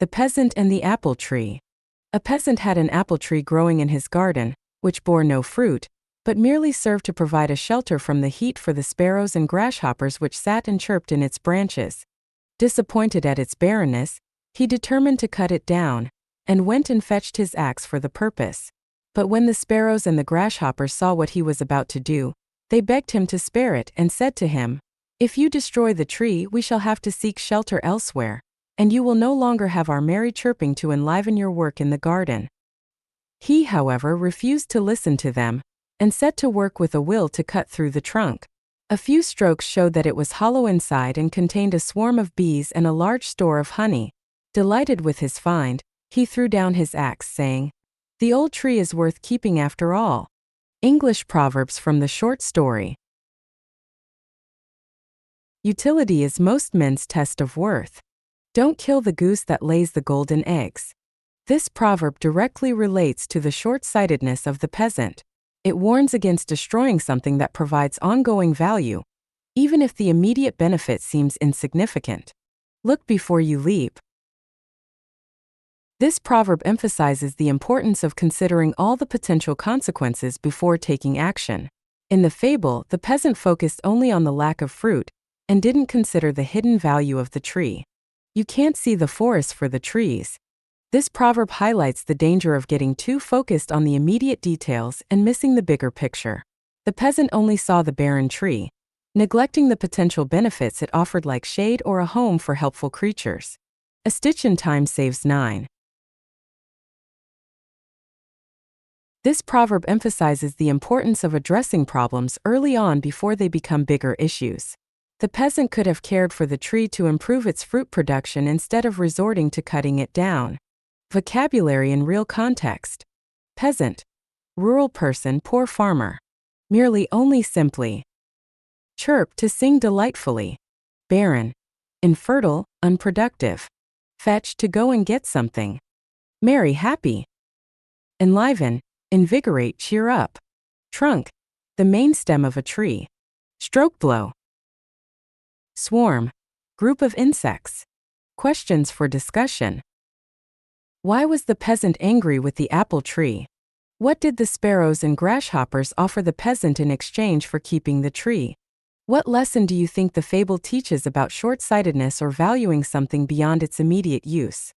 The Peasant and the Apple Tree. A peasant had an apple tree growing in his garden, which bore no fruit, but merely served to provide a shelter from the heat for the sparrows and grasshoppers which sat and chirped in its branches. Disappointed at its barrenness, he determined to cut it down, and went and fetched his axe for the purpose. But when the sparrows and the grasshoppers saw what he was about to do, they begged him to spare it and said to him, "If you destroy the tree, we shall have to seek shelter elsewhere, and you will no longer have our merry chirping to enliven your work in the garden." He, however, refused to listen to them, and set to work with a will to cut through the trunk. A few strokes showed that it was hollow inside and contained a swarm of bees and a large store of honey. Delighted with his find, he threw down his axe, saying, "The old tree is worth keeping after all." English proverbs from the short story. Utility is most men's test of worth. Don't kill the goose that lays the golden eggs. This proverb directly relates to the short-sightedness of the peasant. It warns against destroying something that provides ongoing value, even if the immediate benefit seems insignificant. Look before you leap. This proverb emphasizes the importance of considering all the potential consequences before taking action. In the fable, the peasant focused only on the lack of fruit and didn't consider the hidden value of the tree. You can't see the forest for the trees. This proverb highlights the danger of getting too focused on the immediate details and missing the bigger picture. The peasant only saw the barren tree, neglecting the potential benefits it offered, like shade or a home for helpful creatures. A stitch in time saves 9. This proverb emphasizes the importance of addressing problems early on before they become bigger issues. The peasant could have cared for the tree to improve its fruit production instead of resorting to cutting it down. Vocabulary in real context. Peasant. Rural person, poor farmer. Merely, only, simply. Chirp, to sing delightfully. Barren. Infertile, unproductive. Fetch, to go and get something. Merry, happy. Enliven. Invigorate, cheer up. Trunk. The main stem of a tree. Stroke blow. Swarm. Group of insects. Questions for discussion. Why was the peasant angry with the apple tree? What did the sparrows and grasshoppers offer the peasant in exchange for keeping the tree? What lesson do you think the fable teaches about short-sightedness or valuing something beyond its immediate use?